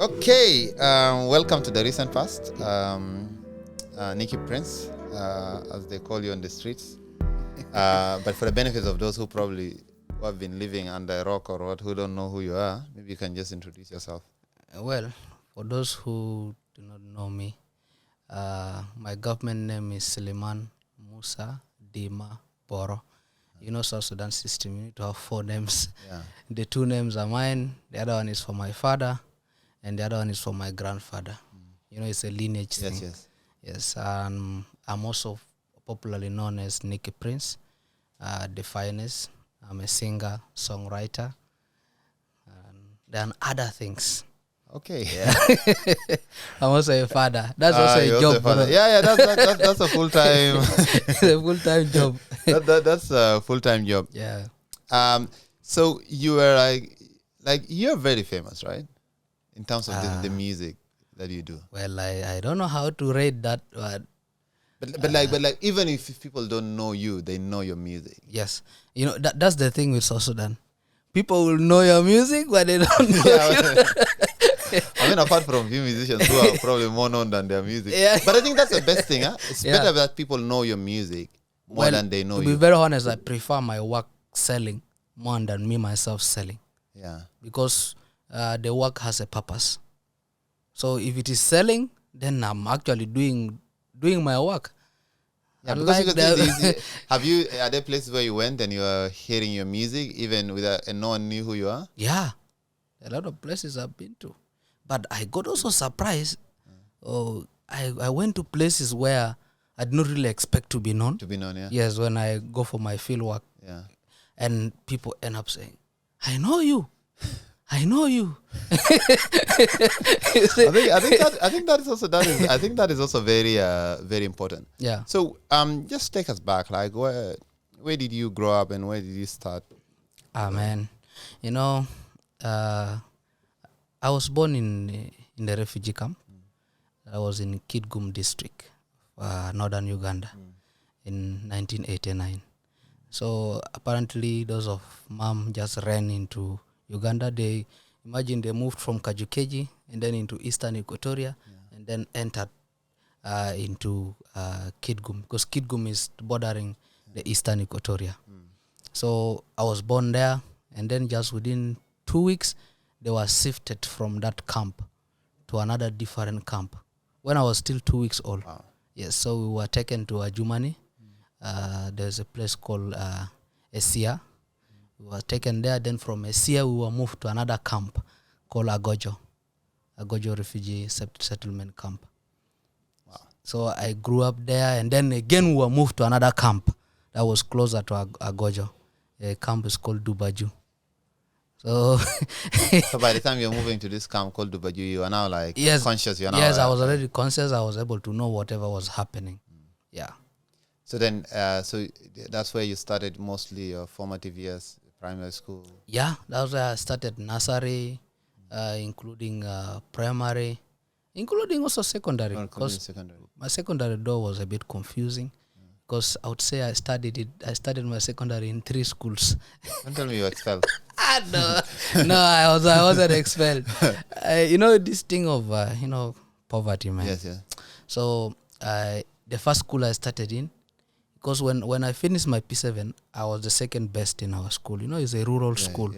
Okay, welcome to the recent past. Nicky Prince, as they call you on the streets. But for the benefit of those who have been living under a rock or who don't know who you are, maybe you can just introduce yourself. Well, for those who do not know me, my government name is Suleiman Musa Dima Boro. You know, South Sudan system, you need to have 4 names. Yeah. The 2 names are mine. The other one is for my father, and the other one is for my grandfather. You know, it's a lineage thing. Yes. I'm also popularly known as Nicky Prince, the finest. I'm a singer, songwriter, and then other things. Okay. Yeah. I'm also a father. That's also a job. Yeah. That's a full-time. It's a full-time job. That's a full-time job. Yeah. So you were like you're very famous, right? In terms of the music that you do. Well, I don't know how to rate that, But like even if people don't know you, they know your music. yes. You know, that's the thing with South Sudan. People will know your music, but they don't know you. I mean, apart from few musicians who are probably more known than their music. Yeah. But I think that's the best thing. Huh? It's Yeah. better that people know your music more than they know to you. be very honest, I prefer my work selling more than me myself selling. Yeah. Because the work has a purpose. So if it is selling, then I'm actually doing my work. Yeah, Unlike because are there places where you went and you are hearing your music even without and no one knew who you are? Yeah, a lot of places I've been to. But I got also surprised. I went to places where I did not really expect to be known. To be known, yeah. Yes, when I go for my field work. Yeah. And people end up saying, I know you. I know you. I think that is also very very important. Yeah. So just take us back. Like where did you grow up and where did you start? Man. You know, I was born in the refugee camp. I was in Kidgum district, northern Uganda, in 1989. So apparently those of mom just ran into Uganda. They moved from Kajukeji and then into eastern Equatoria and then entered into Kidgum, because Kidgum is bordering the eastern Equatoria. So I was born there, and then just within 2 weeks they were shifted from that camp to another different camp when I was still 2 weeks old. Wow. Yes, so we were taken to Ajumani. There's a place called Esia. We were taken there. Then from Esia, we were moved to another camp called Agojo Refugee Settlement Camp. Wow. So I grew up there, and then again we were moved to another camp that was closer to Agojo. A camp is called Dubaju. So, So by the time you're moving to this camp called Dubaju, you are now like conscious. You're now I was already conscious. I was able to know whatever was happening. Yeah. So then, so that's where you started mostly your formative years, primary school. Yeah, that was where I started nursery, including primary, including also secondary. Because my secondary door was a bit confusing. Because I would say I studied my secondary in 3 schools. Don't tell me you were expelled. No, I wasn't expelled. You know this thing of poverty, man. Yes, yeah. So the first school I started in, because when I finished my P7, I was the second best in our school. You know, it's a rural school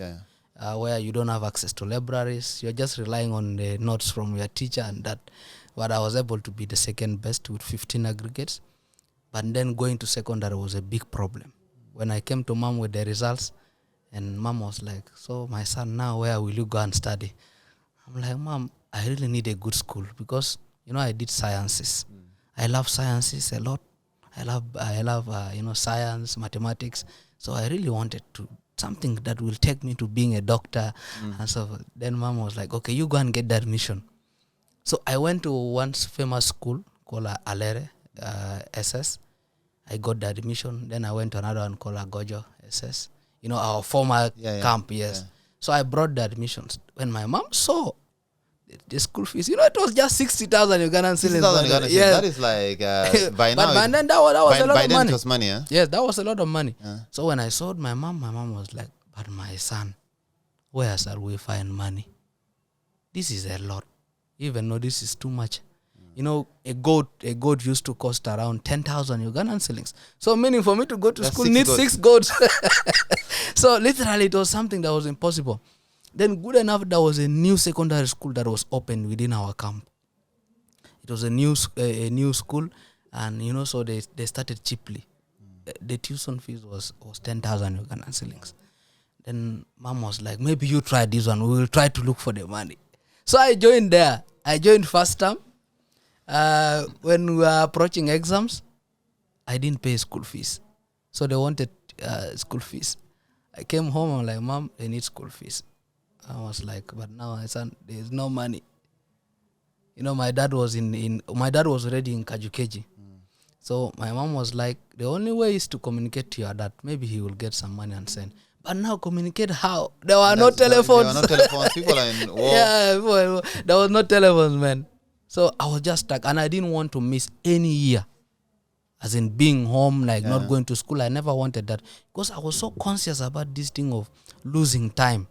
where you don't have access to libraries. You're just relying on the notes from your teacher and that. But I was able to be the second best with 15 aggregates. But then going to secondary was a big problem. When I came to mom with the results, and mom was like, so my son, now where will you go and study? I'm like, mom, I really need a good school because, you know, I did sciences. I love sciences a lot. I love science, mathematics. So I really wanted something that will take me to being a doctor. And so then mom was like, okay, you go and get the admission. So I went to one famous school called Alere, SS. I got the admission. Then I went to another one called Agojo SS. You know, our former camp, yes. Yeah. So I brought the admissions. When my mom saw the school fees, you know, it was just 60,000 Ugandan cedis. Yes. That is like, by now. But then that was a lot of money. It was money, huh? Yes, that was a lot of money. Yeah. So when I saw my mom was like, but my son, where shall we find money? This is a lot. even know this is too much. You know, a goat used to cost around 10,000 Ugandan shillings. So meaning for me to go to school need 6 goats. So literally it was something that was impossible. Then good enough, there was a new secondary school that was opened within our camp. It was a new school, and you know, so they started cheaply. The tuition fees was 10,000 Ugandan shillings. Then mom was like, maybe you try this one. We will try to look for the money. So I joined there. I joined first term. When we were approaching exams, I didn't pay school fees. So they wanted school fees. I came home, I'm like, Mom, they need school fees. I was like, but now my son, there's no money. You know, my dad was already in Kajukeji. So my mom was like, the only way is to communicate to your dad. Maybe he will get some money and send. But now communicate how? There were no telephones. There were no telephones. People are in war. Yeah, there was no telephones, man. So I was just stuck, and I didn't want to miss any year. As in being home, like not going to school. I never wanted that. Because I was so conscious about this thing of losing time.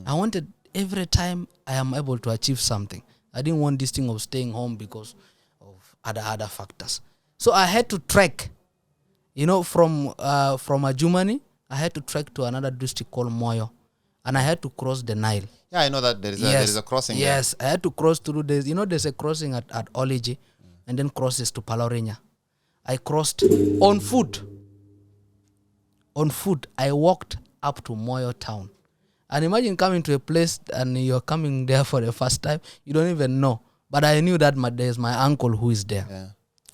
I wanted every time I am able to achieve something. I didn't want this thing of staying home because of other factors. So I had to trek, you know, from Ajumani, I had to trek to another district called Moyo, and I had to cross the Nile. Yeah, I know that there is a crossing. Yes, there. I had to cross through this. You know, there's a crossing at Oliji, and then crosses to Palorenya. I crossed on foot. On foot, I walked up to Moyo town. And imagine coming to a place and you're coming there for the first time. You don't even know. But I knew that there's my uncle who is there. Yeah.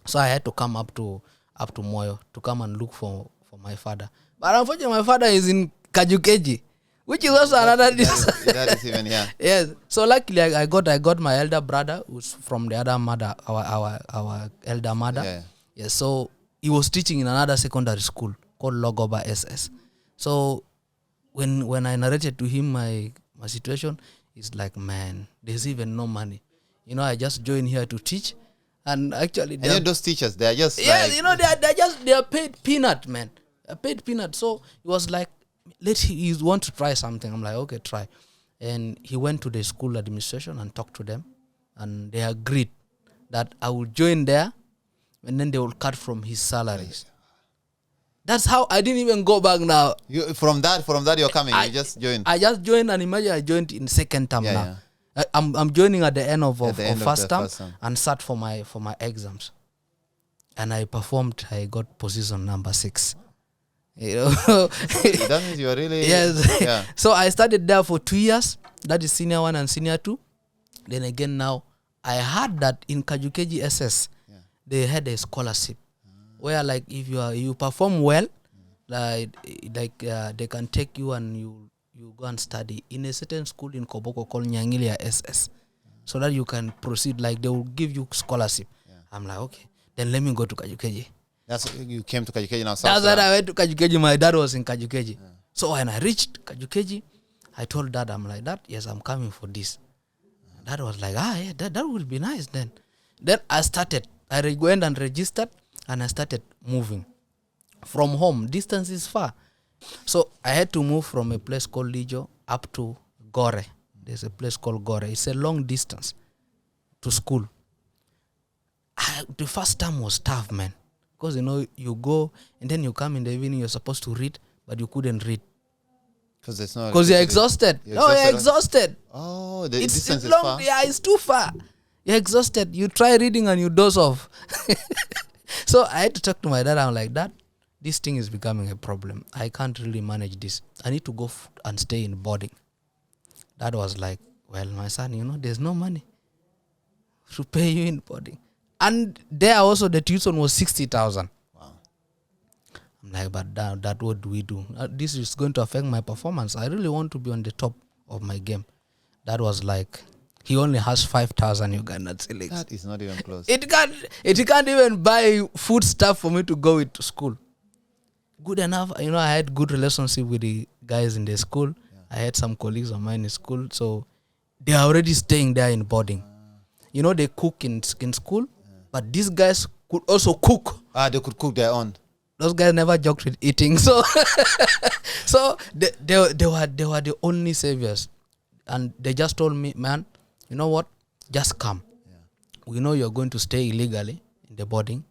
So I had to come up to Moyo to come and look for my father. But unfortunately, my father is in Kajukeji, which is also another distance. That is even, yeah. Yes. So luckily, I got my elder brother, who's from the other mother, our elder mother. Yeah. Yes. So he was teaching in another secondary school called Logoba SS. So when I narrated to him my situation, he's like, man, there's even no money. You know, I just joined here to teach. And actually, and you know, those teachers, they're just you know, they are paid peanut, man. They're paid peanut. So he was like, he want to try something. I'm like, okay, try. And he went to the school administration and talked to them, and they agreed that I will join there, and then they will cut from his salaries. That's how I didn't even go back now. You from that you're coming. You just joined. I just joined, and imagine I joined in second term now. Yeah. I'm joining at the end of first term and sat for my exams, and I performed. I got position number 6. You know, that means you are really yes. Yeah. So I studied there for 2 years. That is senior 1 and senior 2. Then again now, I heard that in Kajukeji SS, they had a scholarship where like if you perform well, like they can take you and you go and study in a certain school in Koboko called Nyangilia SS, so that you can proceed. Like they will give you scholarship. Yeah. I'm like, okay, then let me go to Kajukeji. That's you came to Kajukeji now. That's why I went to Kajukeji. My dad was in Kajukeji. Yeah. So when I reached Kajukeji, I told Dad, I'm like, Dad, yes, I'm coming for this. Dad was like, yeah, that would be nice then. Then I started. I went and registered, and I started moving. From home, distance is far. So I had to move from a place called Lijo up to Gore. There's a place called Gore. It's a long distance to school. The first time was tough, man. Because, you know, you go and then you come in the evening, you're supposed to read, but you couldn't read. Because you're exhausted. You're exhausted. Oh, the distance is long, far? Yeah, it's too far. You're exhausted. You try reading and you doze off. So I had to talk to my dad. I'm like, Dad, this thing is becoming a problem. I can't really manage this. I need to go and stay in boarding. Dad was like, well, my son, you know, there's no money to pay you in boarding. And there also the tuition was 60,000. Wow. I'm like, but Dad, what do we do? This is going to affect my performance. I really want to be on the top of my game. Dad was like, he only has 5,000 Ugandan shillings. That is not even close. It can't even buy food stuff for me to go with to school. Good enough, you know, I had good relationship with the guys in the school. Yeah. I had some colleagues of mine in school, so they are already staying there in boarding. You know, they cook in school, but these guys could also cook. They could cook their own. Those guys never joked with eating, so so they were the only saviors, and they just told me, man, you know what? Just come. we know you're going to stay illegally in the boarding,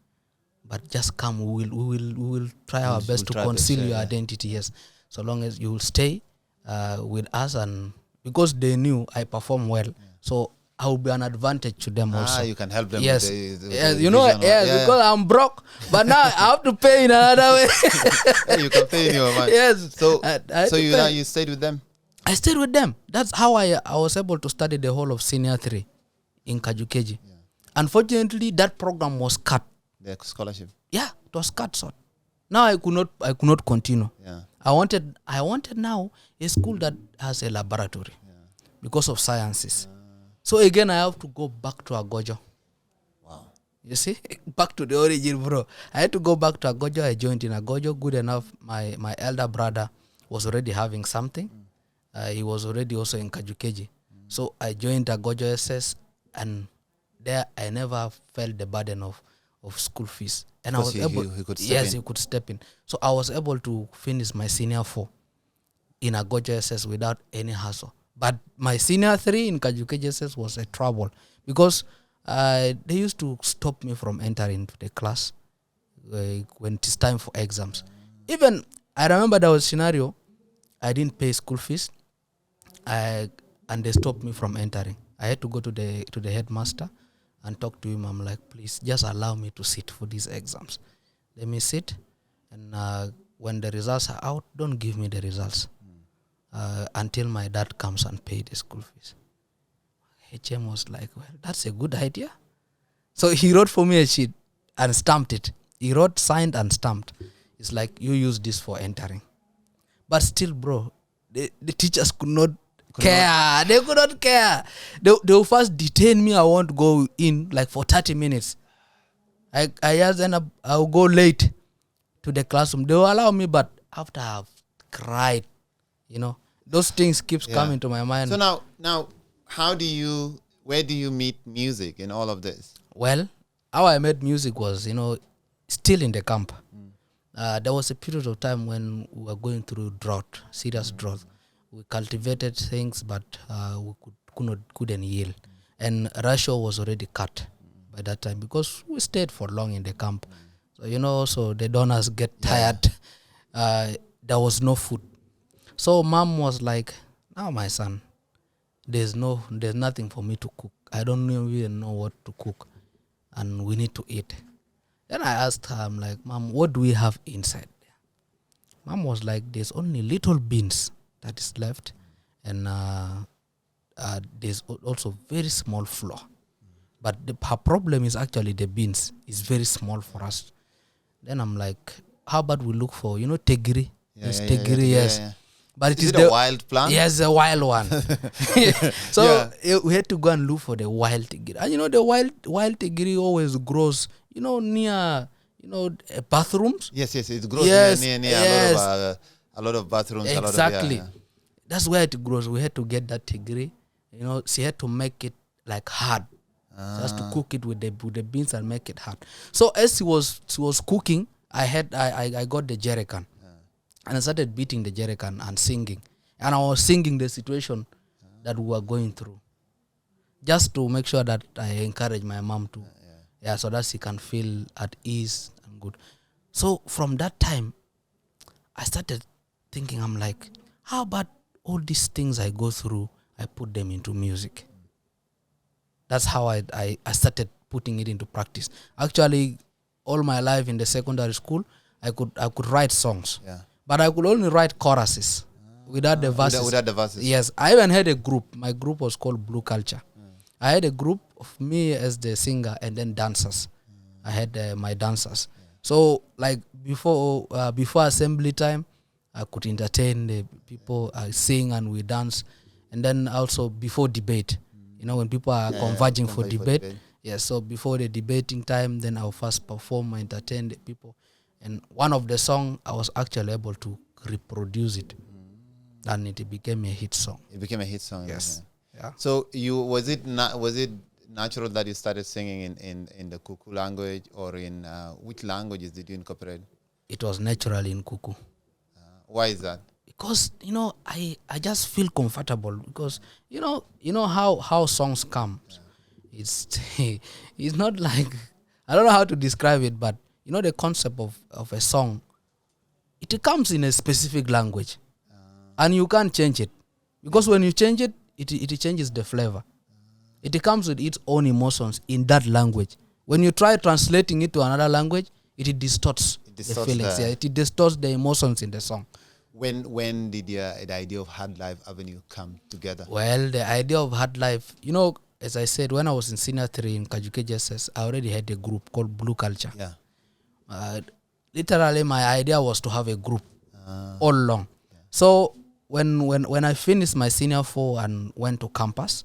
but just come. We will try our best to conceal your identity. Yes, so long as you will stay with us, and because they knew I perform well, so I will be an advantage to them also. You can help them. Yes, with the yes, because I'm broke, but now I have to pay in another way. You can pay in your mind. Yes. So you stayed with them. I stayed with them. That's how I was able to study the whole of senior 3 in Kajukeji. Yeah. Unfortunately, that program was cut. The scholarship. Yeah, it was cut. So now I could not continue. Yeah. I wanted now a school that has a laboratory because of sciences. So again, I have to go back to Agojo. Wow. You see, back to the origin, bro. I had to go back to Agojo. I joined in Agojo. Good enough, my elder brother was already having something. He was already also in Kajukeji. So I joined Agojo SS, and there I never felt the burden of school fees. And I was able, he could step in. So I was able to finish my senior 4 in Agojo SS without any hassle. But my senior 3 in Kajukeji SS was a trouble because they used to stop me from entering the class when it's time for exams. Even I remember there was a scenario, I didn't pay school fees, and they stopped me from entering. I had to go to the headmaster and talk to him. I'm like, please, just allow me to sit for these exams. Let me sit, and when the results are out, don't give me the results until my dad comes and pay the school fees. HM was like, well, that's a good idea. So he wrote for me a sheet and stamped it. He wrote, signed, and stamped. It's like, you use this for entering. But still, bro, the teachers could not care. They could not care. They will first detain me. I won't go in like for 30 minutes. I just end up, I'll go late to the classroom. They will allow me, but after I've cried, those things keeps coming to my mind. So now, where do you meet music in all of this? Well, how I met music was, still in the camp. There was a period of time when we were going through serious drought. We cultivated things, but we couldn't yield. And ratio was already cut by that time because we stayed for long in the camp. So, so the donors get tired. There was no food. So mom was like, now my son, there's nothing for me to cook. I don't even know what to cook. And we need to eat. Then I asked her, I'm like, Mom, what do we have inside there? Mom was like, there's only little beans that is left. And there's also very small flour. But her problem is actually the beans. It's very small for us. Then I'm like, how about we look for, tegiri? Yes. But is it a wild plant? Yes, a wild one. So we had to go and look for the wild tegiri. And the wild tegiri always grows, near, bathrooms. Yes, it grows near a lot of bathrooms. Exactly. That's where it grows. We had to get that tegiri. She had to make it like hard. She has to cook it with the beans and make it hard. So as she was cooking, I got the jerrycan. And I started beating the jerrycan and singing. And I was singing the situation that we were going through. Just to make sure that I encourage my mom to. So that she can feel at ease and good. So from that time, I started thinking, I'm like, how about all these things I go through, I put them into music. That's how I started putting it into practice. Actually, all my life in the secondary school, I could write songs. Yeah. But I could only write choruses without the verses. Without the verses. Yes. I even had a group. My group was called Blue Culture. I had a group of me as the singer and then dancers. I had my dancers. So like before assembly time, I could entertain the people, sing and we dance. And then also before debate, when people are converging for debate. So before the debating time, then I'll first perform, entertain the people. And one of the songs, I was actually able to reproduce it. And it became a hit song. It became a hit song. Yes. Yeah. So was it natural that you started singing in the Kuku language, or in which languages did you incorporate? It was naturally in Kuku. Why is that? Because I just feel comfortable because you know how songs come. it's it's not like, I don't know how to describe it, but you know the concept of a song, it comes in a specific language, and you can't change it, because when you change it, it changes the flavor. It comes with its own emotions in that language. When you try translating it to another language, it distorts the feelings. It distorts the emotions in the song. When did the idea of Hard Life Avenue come together? Well, the idea of Hard Life, you know, as I said, when I was in Senior 3 in Kajuke JSS, I already had a group called Blue Culture. Yeah. Literally, my idea was to have a group all along. Yeah. So when I finished my Senior 4 and went to campus,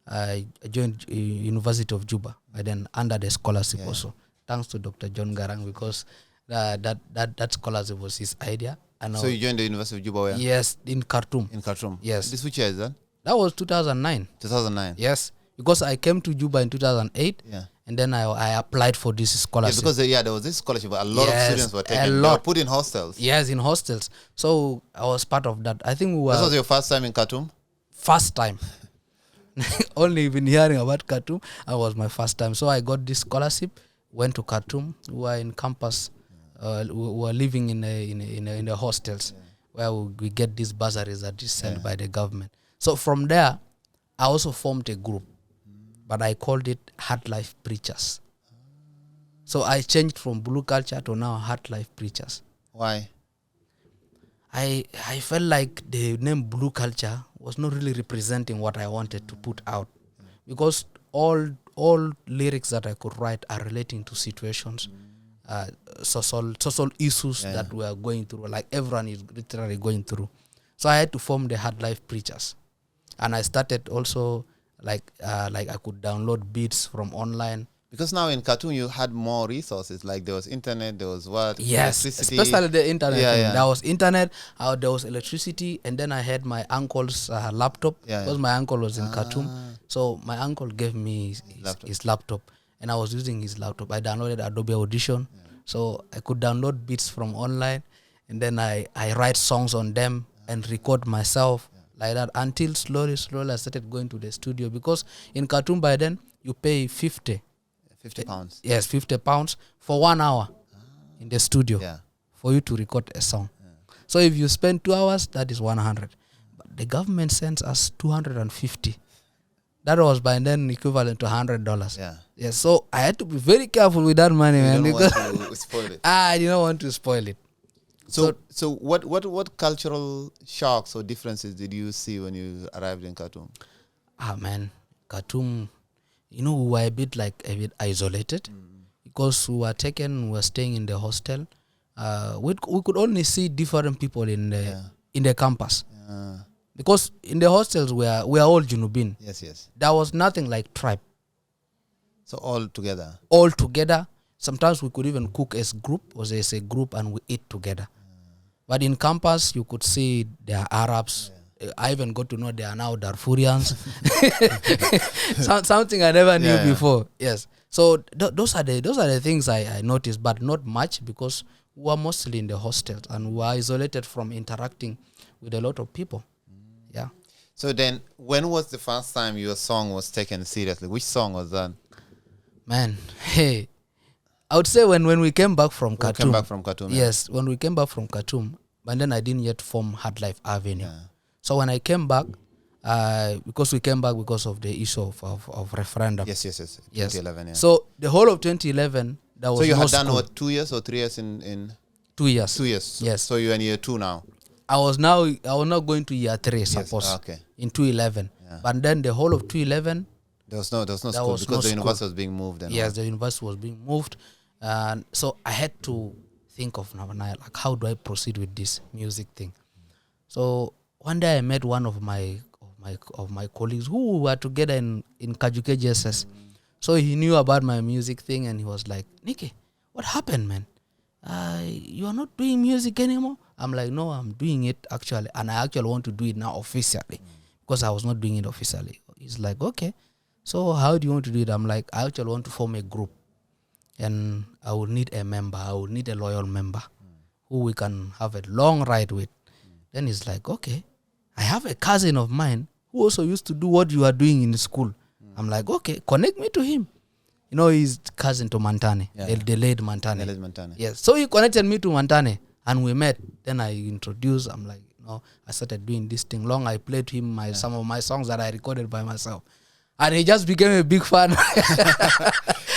I joined University of Juba, and then under the scholarship also. Thanks to Dr. John Garang, because that scholarship was his idea. And so you joined the University of Juba where? Yes, in Khartoum. In Khartoum. Yes. This which year is that? That was 2009. 2009. Yes, because I came to Juba in 2008. Yeah. And then I applied for this scholarship. Yeah, because there was this scholarship, a lot of students were taken. They were put in hostels. Yes, in hostels. So I was part of that. I think we were. This was your first time in Khartoum? First time. Only been hearing about Khartoum. It was my first time. So I got this scholarship, went to Khartoum. We were in campus. We were living in the hostels where we get these bursaries that is sent by the government. So from there, I also formed a group, but I called it Hard Life Preachers. So I changed from Blue Culture to now Hard Life Preachers. Why? I felt like the name Blue Culture was not really representing what I wanted to put out, because all lyrics that I could write are relating to situations, social issues that we are going through, like everyone is literally going through. So I had to form the Hard Life Preachers, and I started also like I could download beats from online. Because now in Khartoum you had more resources, like there was internet, there was what? Yes, electricity. Especially the internet thing. There was internet, there was electricity, and then I had my uncle's laptop, because my uncle was in Khartoum. So my uncle gave me his laptop, and I was using his laptop. I downloaded Adobe Audition, so I could download beats from online, and then I write songs on them and record myself like that, until slowly I started going to the studio, because in Khartoum by then you pay 50 pounds. Yes, 50 pounds for 1 hour in the studio for you to record a song. So if you spend 2 hours, that is 100. But the government sends us 250. That was by then equivalent to $100. Yeah. Yes. So I had to be very careful with that money, man. Because to spoil it. I didn't want to spoil it. So what cultural shocks or differences did you see when you arrived in Khartoum? Man, Khartoum, we were a bit isolated, because we were staying in the hostel. We could only see different people in the campus. Because in the hostels we are all Junubin. Yes. There was nothing like tribe. So all together. Sometimes we could even cook as a group, and we eat together. But in campus, you could see there are Arabs. I even got to know they are now Darfurians. Something I never knew before. Yes. So those are the things I noticed, but not much, because we were mostly in the hostels and we were isolated from interacting with a lot of people. Yeah. So then, when was the first time your song was taken seriously? Which song was that? Man, hey, I would say when we came back from Khartoum. Yes, when we came back from Khartoum, but then I didn't yet form Hard Life Avenue. Yeah. So when I came back, because we came back because of the issue of referendum. Yes. 2011. Yeah. So the whole of 2011, there was. So you had done what, 2 years or 3 years in 2 years. 2 years. Yes. So you're in year 2 now. I was now going to year 3, suppose. Okay. In 2011, but then the whole of 2011. There was no school, because the university was being moved. The university was being moved, and so I had to think of like, how do I proceed with this music thing? So one day I met one of my colleagues who were together in Kajuke JSS. So he knew about my music thing, and he was like, "Nikki, what happened, man? You are not doing music anymore?" I'm like, "No, I'm doing it actually, and I actually want to do it now officially, because I was not doing it officially." He's like, "Okay, so how do you want to do it?" I'm like, "I actually want to form a group, and I will need a member. I will need a loyal member who we can have a long ride with." Then he's like, "Okay, I have a cousin of mine who also used to do what you are doing in school. I'm like, okay, connect me to him. You know, he's cousin to Mantani, the late Mantani. Yes. So he connected me to Mantani and we met. Then I introduced, I'm like, I started doing this thing. I played him some of my songs that I recorded by myself. And he just became a big fan.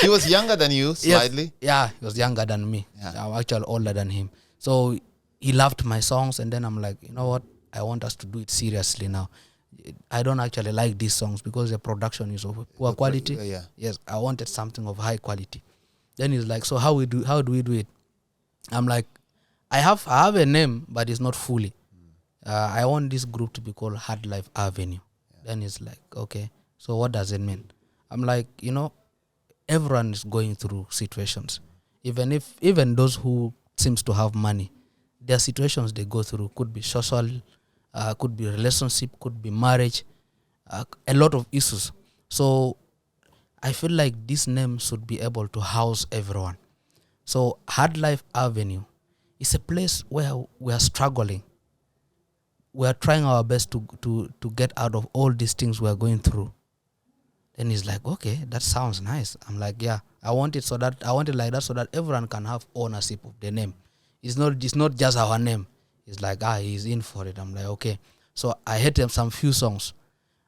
He was younger than you, slightly? Yes. Yeah, he was younger than me. Yeah. I'm actually older than him. So he loved my songs. And then I'm like, you know what? I want us to do it seriously now. I don't actually like these songs because the production is of poor quality. Yes, I wanted something of high quality. Then he's like, so how do we do it? I'm like, I have a name, but it's not fully. I want this group to be called Hard Life Avenue. Then he's like, okay, so what does it mean? I'm like, everyone is going through situations. Even those who seems to have money, their situations they go through could be social, could be relationship, could be marriage, a lot of issues. So I feel like this name should be able to house everyone. So Hard Life Avenue is a place where we are struggling. We are trying our best to get out of all these things we are going through. Then he's like, okay, that sounds nice. I'm like, yeah, I want it like that so that everyone can have ownership of the name. It's not just our name. It's like, he's in for it. I'm like, okay. So I had him some few songs.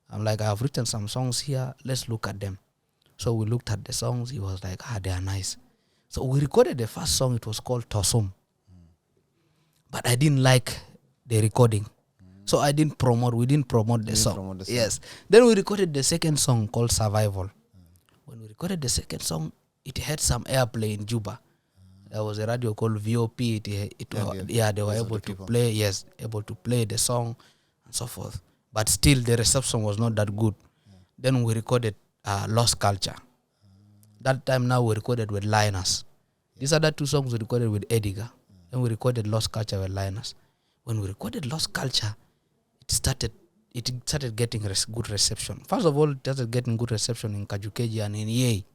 I'm like, I've written some songs here. Let's look at them. So we looked at the songs. He was like, they are nice. So we recorded the first song. It was called Tosum. But I didn't like the recording. So we didn't promote the song. Yes. Then we recorded the second song called Survival. When we recorded the second song, it had some airplay in Juba. There was a radio called VOP. They were able to play the song and so forth. But still, the reception was not that good. Then we recorded Lost Culture. That time now we recorded with Linus. These other two songs we recorded with Edgar. Then we recorded Lost Culture with Linus. When we recorded Lost Culture, it started getting good reception. First of all, it started getting good reception in Kajukeji and in Yei.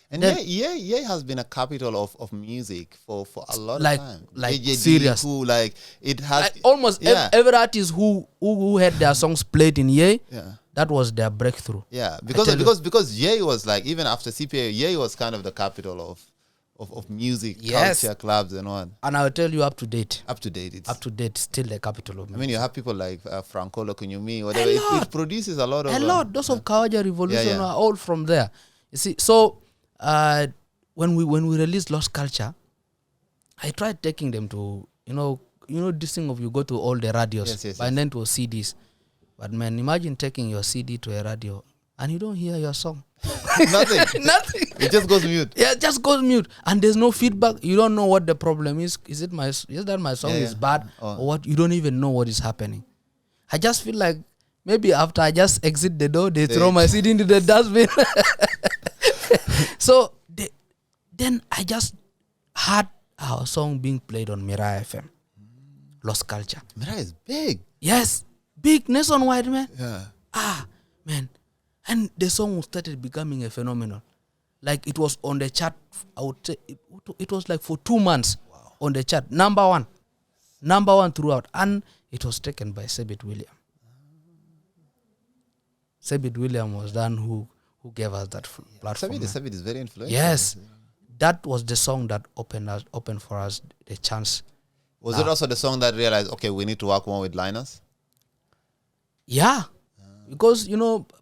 And Yei has been a capital of music for a lot of time. Like serious. It has almost every artist who had their songs played in Yei, that was their breakthrough. Yeah, because Yei was like, even after CPA, Yei was kind of the capital of music, culture, clubs and all. And I'll tell you up to date. It's still the capital of music. I mean, you have people like Franco Lokunyumi, whatever. It produces a lot of... Those of Kawaja Revolution are all from there. You see, so when we released Lost Culture, I tried taking them to, this thing of you go to all the radios, and then to CDs. But man, imagine taking your CD to a radio and you don't hear your song. Nothing. It just goes mute. Yeah, it just goes mute. And there's no feedback. You don't know what the problem is. Is that my song is bad or what? You don't even know what is happening. I just feel like maybe after I just exit the door, they throw my CD into the dustbin. So then I just heard our song being played on Mirai FM. Lost Culture. Mirai is big. Yes. Big nationwide, man. Yeah. Man. And the song started becoming a phenomenon. Like it was on the chart, I would say, it was like for 2 months on the chart. Number one throughout. And it was taken by Sebit William. Sebit William was the one who gave us that platform. Sebit is very influential. Yes. That was the song that opened for us the chance. Was it also the song that realized, okay, we need to work more with Linus? Yeah. Because,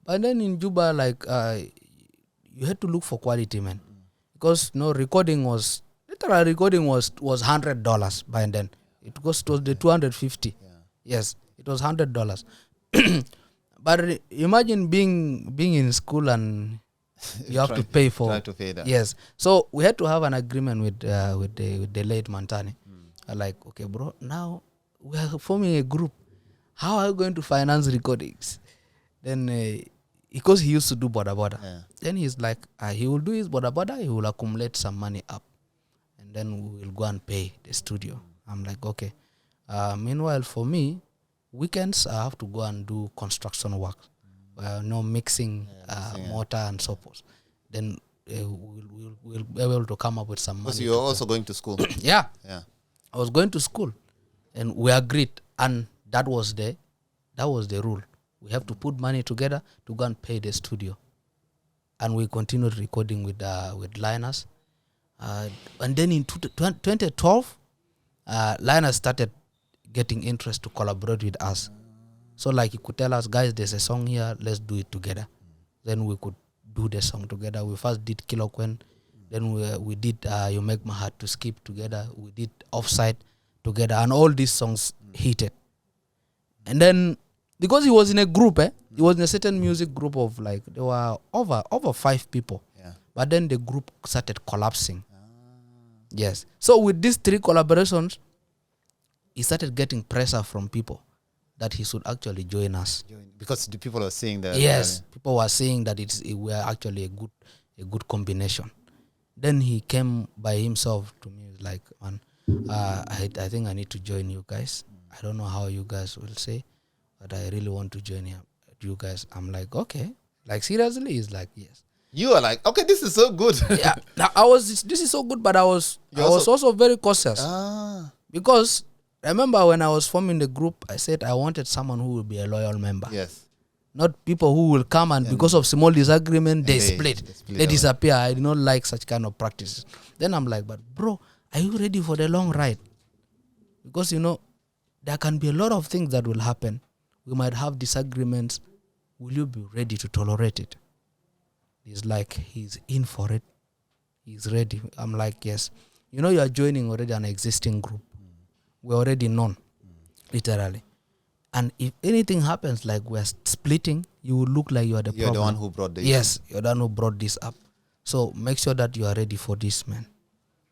by then in Juba, you had to look for quality, man. Because, recording was $100 by then. It was the 250. Yes, it was $100. But imagine being in school and you have to pay for. Try to pay that. Yes. So we had to have an agreement with the late Mantani. Like, okay, bro, now we are forming a group. How are you going to finance recordings? Then, because he used to do boda. Then he's like, he will do his boda, he will accumulate some money up. And then we will go and pay the studio. I'm like, okay. Meanwhile, for me, weekends, I have to go and do construction work. Mixing, mortar and so forth. Then we'll be able to come up with some money. So you're also going to school? Yeah. I was going to school. And we agreed. And that was the rule. We have to put money together to go and pay the studio. And we continued recording with Linus. And then in 2012, Linus started getting interest to collaborate with us. So like he could tell us, guys, there's a song here, let's do it together. Then we could do the song together. We first did Kilo Quen, then we did You Make My Heart to Skip together. We did Offside together, and all these songs hit. And then because he was in a group, he was in a certain music group of like there were over 5 people. Yeah. But then the group started collapsing. Yes. So with these 3 collaborations, he started getting pressure from people that he should actually join us. Because the people are seeing that. Yes, people were saying that we are actually a good combination. Then he came by himself to me like, man, I think I need to join you guys. I don't know how you guys will say, but I really want to join you guys. I'm like, okay. Like seriously? He's like, yes. You are like, okay, this is so good. Yeah. Now this is so good, but I was also very cautious. Because remember when I was forming the group, I said I wanted someone who will be a loyal member. Yes. Not people who will come and because of small disagreement, they split. They disappear. I do not like such kind of practices. Then I'm like, but bro, are you ready for the long ride? Because, there can be a lot of things that will happen. We might have disagreements. Will you be ready to tolerate it? He's like, he's in for it. He's ready. I'm like, yes. You are joining already an existing group. We're already known, literally. And if anything happens, like we're splitting, you will look like you are the problem. You're the one who brought this. Yes, you're the one who brought this up. So make sure that you are ready for this, man.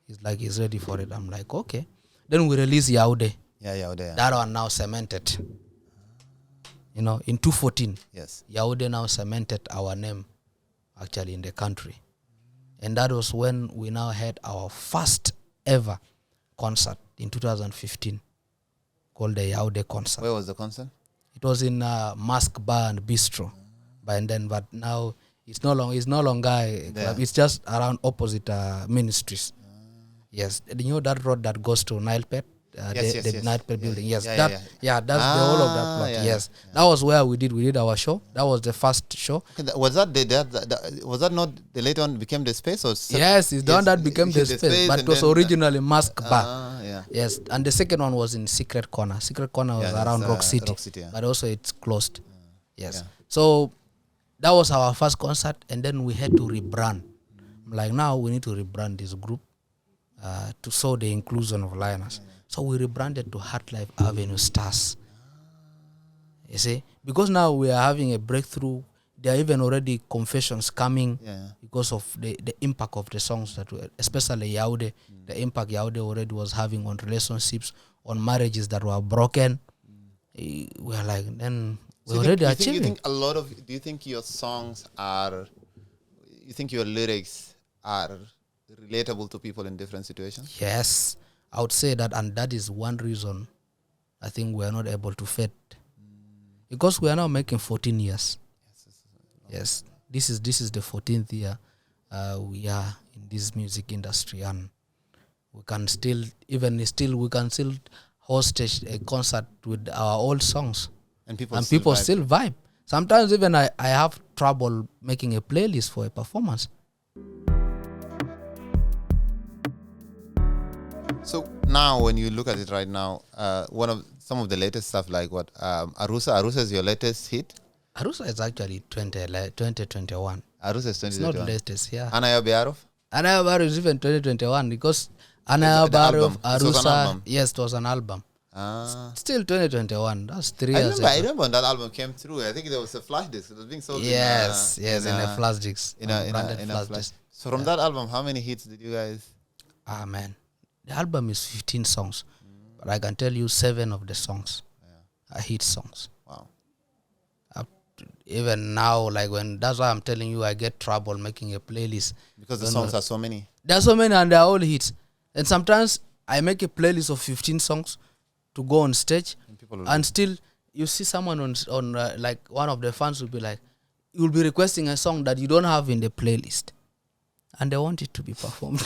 He's like, he's ready for it. I'm like, okay. Then we release Yaude. Yeah, Yaude. Yeah. That one now cemented. In 2014. Yes. Yaude now cemented our name, actually, in the country. And that was when we now had our first ever concert in 2015. Called the Yaude concert. Where was the concert? It was in Mask Bar and Bistro. But now it's no longer a club. It's just around opposite ministries. Yes. You know that road that goes to Nile Pet? The Nile Pet building. Yes. That's the whole of that plot. Yes. That was where we did our show. That was the first show. Okay, was that not the later one became the space? Or yes, it's the one that became the space. But it was originally Mask Bar. Yeah. Yes, and the second one was in Secret Corner. Secret Corner was around Rock City, but also it's closed. Yes. So that was our first concert, and then we had to rebrand. Like now we need to rebrand this group to show the inclusion of Linus. So we rebranded to Heart Life Avenue Stars. You see, because now we are having a breakthrough. There are even already confessions coming because of the impact of the songs that were, especially Yaude, the impact Yaude already was having on relationships, on marriages that were broken. We are like, then we're already achieving. Do you think your songs you think your lyrics are relatable to people in different situations? Yes, I would say that, and that is one reason I think we are not able to fade. Because we are now making 14 years. Yes, this is the 14th year we are in this music industry, and we can still host a concert with our old songs, and people still vibe. Sometimes even I have trouble making a playlist for a performance. So now, when you look at it right now, some of the latest stuff like what Arusa is your latest hit. Arusa is actually 2021. Arusa is 2021. It's not the latest, yeah. Anaya Biarov? Anaya Biarov is even 2021 because Anaya Biarov, Arusa, yes, it was an album. Still 2021. That's 3 years ago. I remember when that album came through. I think there was a flash disc. It was being sold in a flash disc. In a flash. So from that album, how many hits did you guys? Man. The album is 15 songs. But I can tell you 7 of the songs are hit songs. Wow. Even now, that's why I'm telling you I get trouble making a playlist. Because the songs are so many. There are so many and they're all hits. And sometimes I make a playlist of 15 songs to go on stage. And still, you see someone on like one of the fans will be like, you'll be requesting a song that you don't have in the playlist. And they want it to be performed.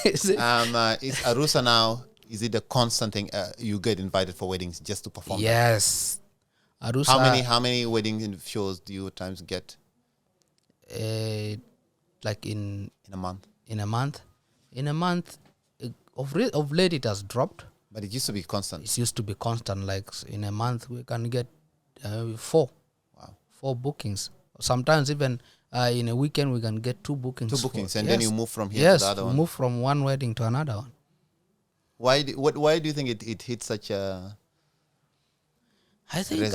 Is Arusa now, is it a constant thing? You get invited for weddings just to perform? Yes. Arusa, How many wedding shows do you at times get like in in a month? in a month, of late it has dropped. But it used to be constant. It used to be constant. Like in a month, we can get 4. Wow. 4 bookings. Sometimes even in a weekend, we can get 2 bookings. 2 bookings, and yes. then you move from here to the other one. Move from one wedding to another one. Why do you think it hit such a? I think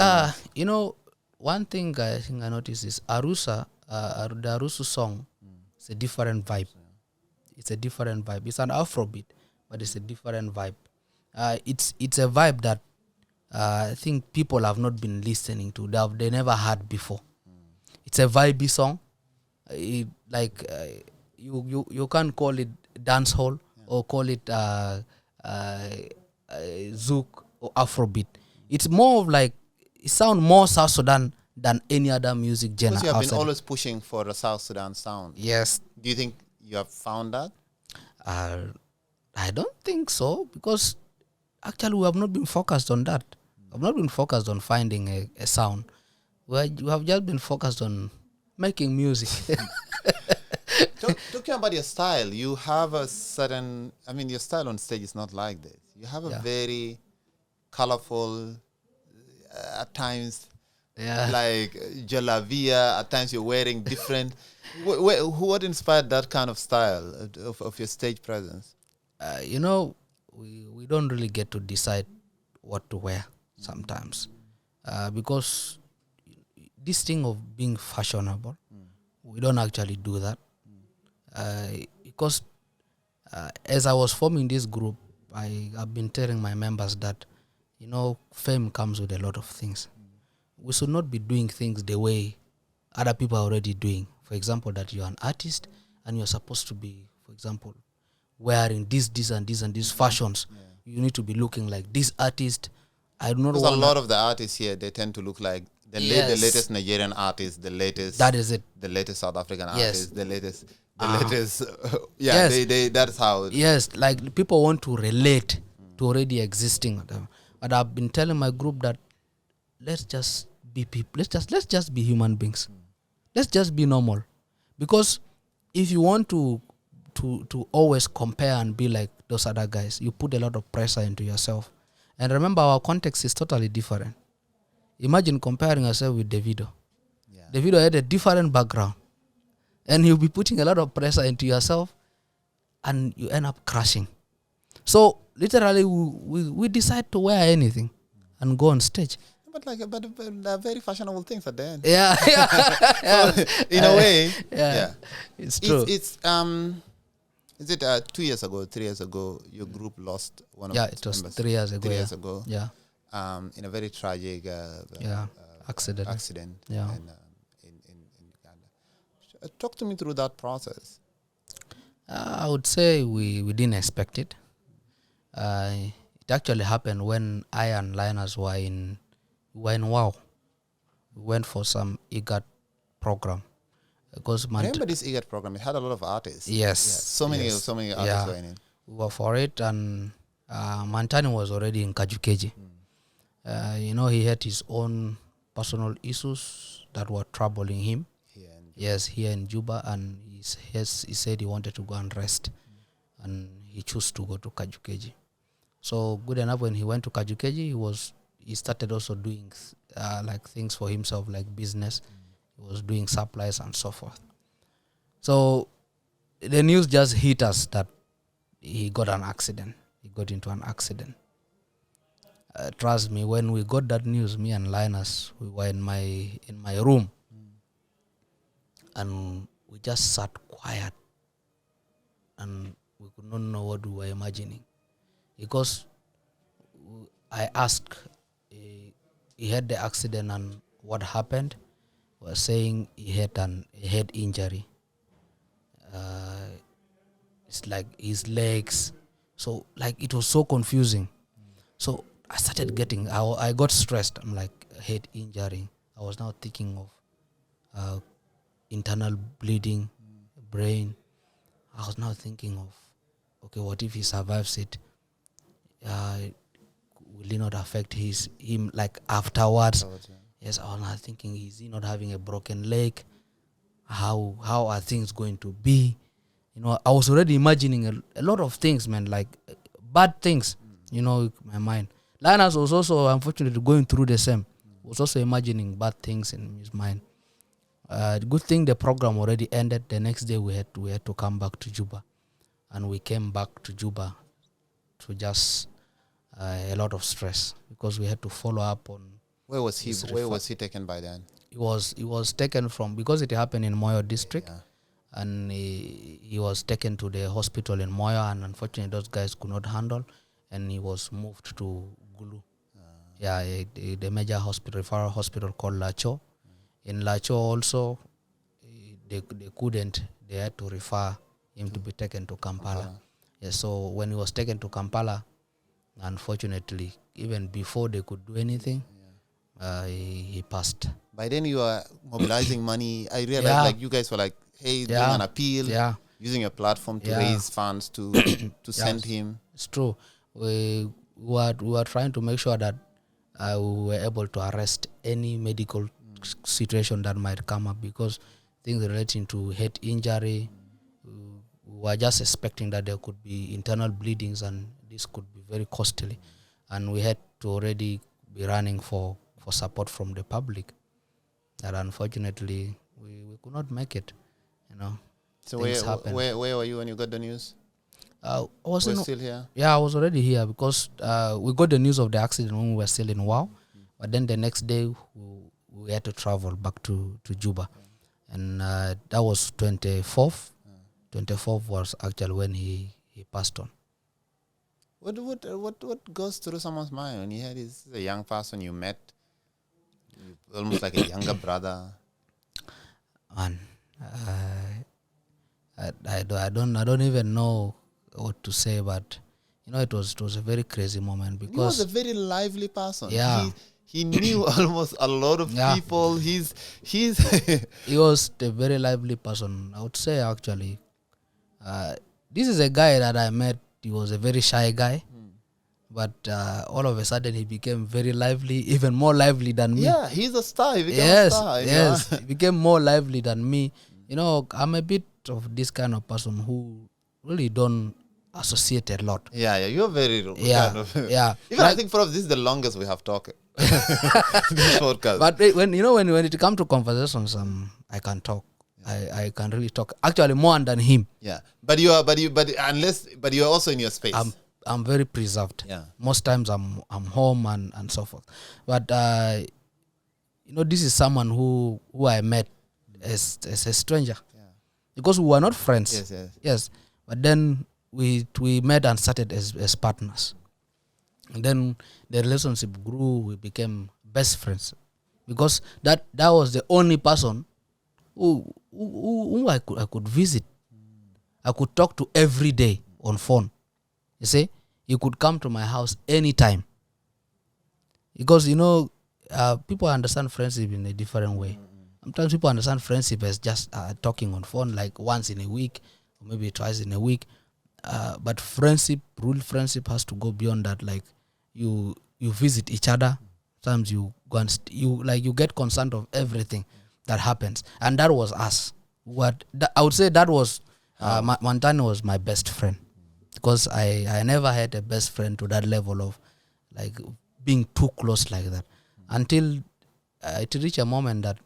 one thing I think I noticed is Arusa, the Arusu song. It's a different vibe. It's a different vibe. It's an Afrobeat, but it's a different vibe. It's a vibe that I think people have not been listening to. They never heard before. It's a vibey song. You can't call it dancehall or call it zouk or Afrobeat. It's more of like, it sounds more South Sudan than any other music genre. Because you have been always pushing for a South Sudan sound. Yes. Do you think you have found that? I don't think so, because actually we have not been focused on that. I've not been focused on finding a sound. We have just been focused on making music. Talking about your style, you have a certain, your style on stage is not like this. You have a very colorful, at times, like jalavia, at times you're wearing different. What inspired that kind of style of your stage presence? We don't really get to decide what to wear sometimes, because this thing of being fashionable, we don't actually do that. Because as I was forming this group, I've been telling my members that, fame comes with a lot of things. We should not be doing things the way other people are already doing. For example, that you're an artist and you're supposed to be, for example, wearing this and these fashions. Yeah. You need to be looking like this artist. I do not want. Because a lot of the artists here, they tend to look like the latest Nigerian artist, the latest. That is it. The latest South African artist, the latest. Yes. That's how. Yes, like people want to relate to already existing. But I've been telling my group that let's just be people. Let's just be human beings. Let's just be normal. Because if you want to always compare and be like those other guys, you put a lot of pressure into yourself. And remember, our context is totally different. Imagine comparing yourself with Davido. Yeah. Davido had a different background. And you'll be putting a lot of pressure into yourself and you end up crashing. So literally we decide to wear anything and go on stage. But they're very fashionable things at the end. Yeah. So, in a way, it's true. It's is it 2 years ago, 3 years ago, your group lost one of its members? It was 3 years ago. 3 years ago. Yeah. In a very tragic accident. Yeah. In Uganda. Talk to me through that process. I would say we didn't expect it. It actually happened when I and Linus were in WOW. We went for some EGAT program. Because I remember this EGAT program. It had a lot of artists. Yes. So many artists were in it. We were for it, and Mantani was already in Kajukeji. He had his own personal issues that were troubling him. Here in Juba, and he said he wanted to go and rest, and he chose to go to Kajukeji. So good enough, when he went to Kajukeji, he started also doing like things for himself, like business. He was doing supplies and so forth. So the news just hit us that he got an accident. He got into an accident. Trust me, when we got that news, me and Linus, we were in my room, and we just sat quiet, and we could not know what we were imagining, because I asked, he had the accident and what happened. Was saying he had a head injury. It's like his legs. So like it was so confusing. So I started I got stressed. I'm like, head injury. I was now thinking of internal bleeding, brain. I was now thinking of, okay, what if he survives it? will it not affect him like afterwards? Yeah. Yes, I was not thinking, is he not having a broken leg? How are things going to be? You know, I was already imagining a lot of things, man, like bad things, you know, in my mind. Linus was also, unfortunately, going through the same. Was also imagining bad things in his mind. The good thing the program already ended. The next day we had to come back to Juba, and we came back to Juba to just a lot of stress because we had to follow up on. Where was he? Where was he taken by then? He was taken from, because it happened in Moyo district, Yeah. and he was taken to the hospital in Moyo, and unfortunately those guys could not handle, and he was moved to Gulu. The major hospital, referral hospital called Lacho. In Lacho also, they couldn't. They had to refer him to be taken to Kampala. Yeah, so when he was taken to Kampala, unfortunately, even before they could do anything, he passed. By then you are mobilizing money. I realized like you guys were like, hey, doing an appeal, using a platform to raise funds to send him. It's true. We were trying to make sure that we were able to arrest any medical situation that might come up, because things relating to head injury, we were just expecting that there could be internal bleedings, and this could be very costly, and we had to already be running for support from the public. That unfortunately we could not make it, you know. So where were you when you got the news? I was still here? Yeah, I was already here because we got the news of the accident when we were still in Wow. But then the next day we had to travel back to Juba. And that was 24th. 24th was actually when he passed on. What goes through someone's mind when you hear this is a young person you met, almost like a younger brother? Man, I don't even know what to say, but you know, it was a very crazy moment because he was a very lively person. Yeah. He knew almost a lot of people. He was a very lively person, I would say. Actually, this is a guy that I met. He was a very shy guy, but all of a sudden he became very lively, even more lively than me. Yeah, he's a star. He became a star. Yes, he became more lively than me. You know, I'm a bit of this kind of person who really don't associate a lot. Yeah, you're very kind of. Yeah. Even I think probably this is the longest we have talked. This podcast. But when it comes to conversations, I can talk. I can really talk. Actually, more than him. Yeah, but you're also in your space. I'm very preserved. Yeah. Most times I'm home and so forth. But you know, this is someone who I met as a stranger. Yeah. Because we were not friends. Yes. But then we met and started as partners. And then the relationship grew. We became best friends. Because that was the only person who I could visit. I could talk to every day on phone. You see, you could come to my house anytime. Because, you know, people understand friendship in a different way. Sometimes people understand friendship as just talking on phone like once in a week or maybe twice in a week. But real friendship has to go beyond that. Like you visit each other. Sometimes you go and you get concerned of everything that happens. And that was us. I would say that was Mantani was my best friend. Because I never had a best friend to that level of like being too close like that. Until it reached a moment that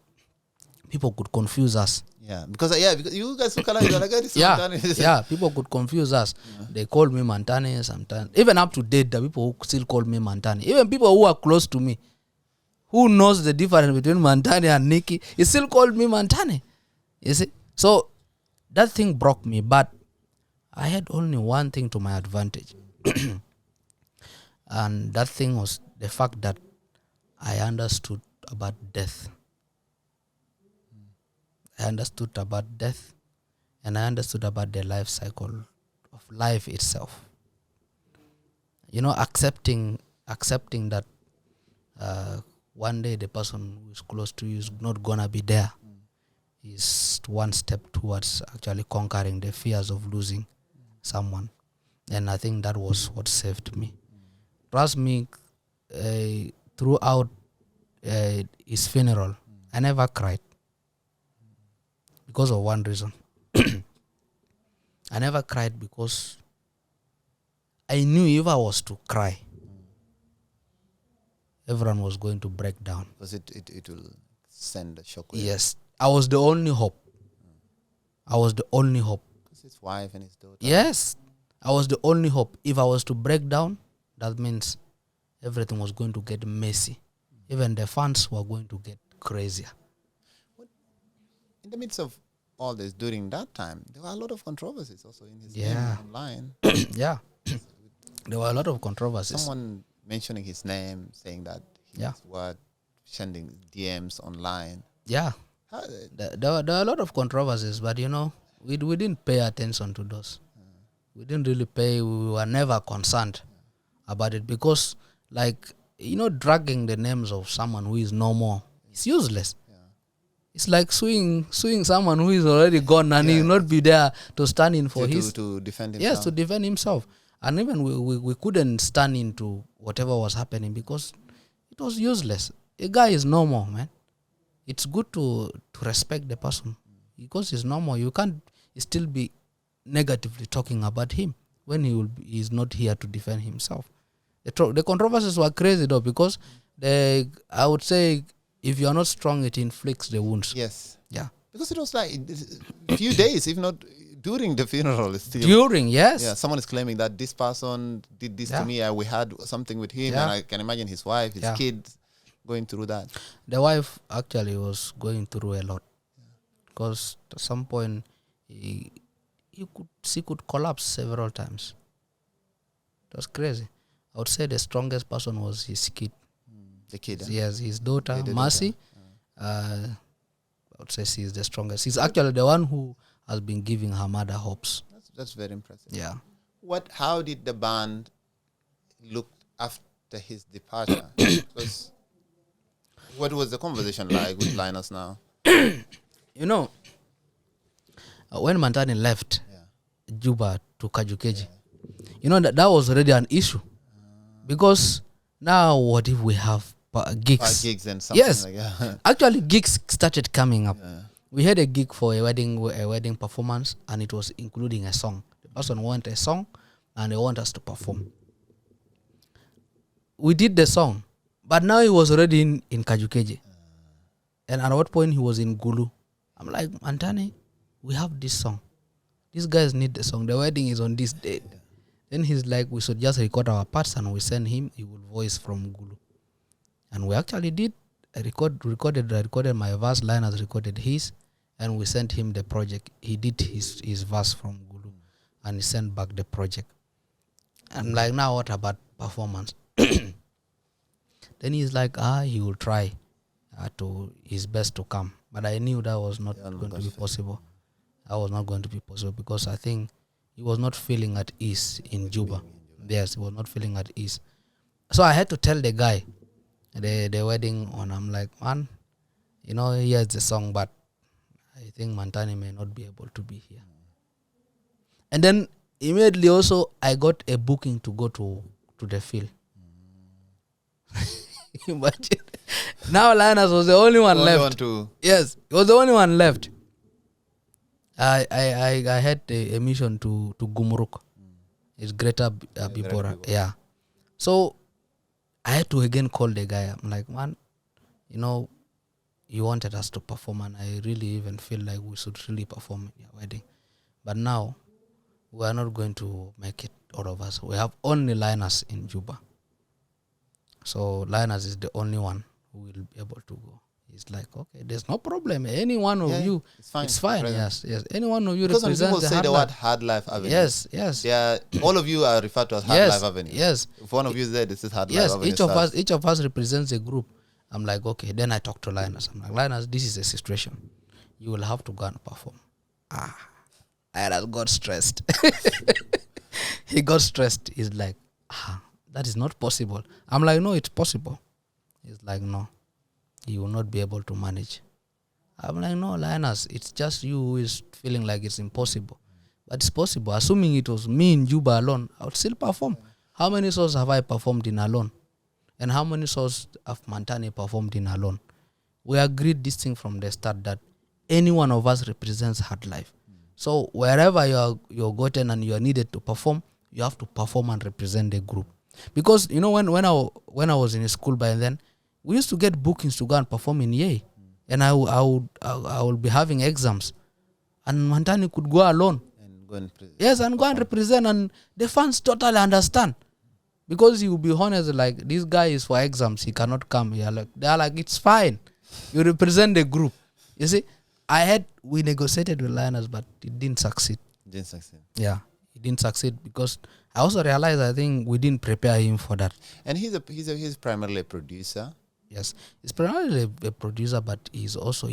people could confuse us. Yeah, because you guys look alike. People could confuse us. Yeah. They called me Mantani sometimes. Even up to date, the people who still call me Mantani. Even people who are close to me, who knows the difference between Mantani and Nikki, he still called me Mantani. You see? So that thing broke me, but I had only one thing to my advantage. And that thing was the fact that I understood about death. I understood about death, and I understood about the life cycle of life itself. You know, accepting that one day the person who is close to you is not gonna be there is one step towards actually conquering the fears of losing someone. And I think that was what saved me. Trust me, throughout his funeral, I never cried because of one reason. I never cried because I knew if I was to cry, everyone was going to break down. Because it will send a shockwave. Yes. I was the only hope. I was the only hope. Because his wife and his daughter. Yes. I was the only hope. If I was to break down, that means everything was going to get messy. Even the fans were going to get crazier. In the midst of all this, during that time, there were a lot of controversies also in his Yeah. name online. Yeah. There were a lot of controversies. Someone mentioning his name, saying that he's Yeah. sending DMs online. Yeah. How, There were a lot of controversies, but we didn't pay attention to those. We didn't really pay. We were never concerned about it because, dragging the names of someone who is no more, it's useless. It's like suing someone who is already gone and he will not be there to stand in for to defend himself. Yes, to defend himself. And even we couldn't stand into whatever was happening because it was useless. A guy is normal, man. It's good to respect the person because he's normal. You can't still be negatively talking about him when he's not here to defend himself. The controversies were crazy though because I would say if you are not strong, it inflicts the wounds. Yes. Yeah. Because it was like a few days, if not during the funeral. Still. During, yes. Yeah, someone is claiming that this person did this to me. We had something with him, and I can imagine his wife, his kids going through that. The wife actually was going through a lot because at some point she could collapse several times. It was crazy. I would say the strongest person was his kid. The kid. Yes, his daughter, Mercy. I would say she is the strongest. She's actually the one who has been giving her mother hopes. That's very impressive. Yeah. How did the band look after his departure? Because what was the conversation like with Linus now? When Mantani left Juba to Kajukeji, that was already an issue. Because now what if we have gigs? Gigs and something yes. like that. Actually, gigs started coming up. Yeah. We had a gig for a wedding performance, and it was including a song. The person wanted a song, and they want us to perform. We did the song, but now he was already in Kajukeji. And at what point he was in Gulu. I'm like, Mantani, we have this song. These guys need the song. The wedding is on this date. Then he's like, we should just record our parts and we send him. He will voice from Gulu. And we actually did. I recorded my verse. Linus recorded his. And we sent him the project. He did his verse from Gulu. And he sent back the project. I'm like, now what about performance? Then he's like, he will try to his best to come. But I knew that was not going to be possible. That was not going to be possible because I think he was not feeling at ease in Juba. Yes, he was not feeling at ease. So I had to tell the guy, the wedding on, I'm like, man, here's the song, but I think Mantani may not be able to be here. And then immediately also, I got a booking to go to the field. Imagine. Now Linus was the only one left. Yes, he was the only one left. I had a mission to Gumruk. It's Greater Bibora. Yeah. So I had to again call the guy. I'm like, man, you wanted us to perform and I really even feel like we should really perform at your wedding. But now we are not going to make it, all of us. We have only Linus in Juba. So Linus is the only one who will be able to go. He's like, okay, there's no problem. Any one of you, it's fine. Yes. Any one of you because represents people say the word Hard Life Avenue. Yes. All of you are referred to as Hard Life Avenue. Yes. If one of you is there, this is Hard Life Avenue. Each of us represents a group. I'm like, okay. Then I talk to Linus. I'm like, Linus, this is a situation. You will have to go and perform. I got stressed. He got stressed. He's like, that is not possible. I'm like, no, it's possible. He's like, no, you will not be able to manage. I'm like, no, Linus, it's just you who is feeling like it's impossible. But it's possible. Assuming it was me in Juba alone, I would still perform. How many shows have I performed in alone? And how many shows have Mantani performed in alone? We agreed this thing from the start that any one of us represents hard life. So wherever you're gotten and you're needed to perform, you have to perform and represent the group. Because when I was in school by then, we used to get bookings to go and perform in Yei, and I would be having exams, and Mantani could go alone. And go and and go and represent, and the fans totally understand. Because you will be honest, like, this guy is for exams, he cannot come. They're like, it's fine. You represent the group. You see, we negotiated with Linus, but it didn't succeed. Yeah, it didn't succeed because I also realized I think we didn't prepare him for that. And he's primarily a producer. Yes, he's primarily a producer, but he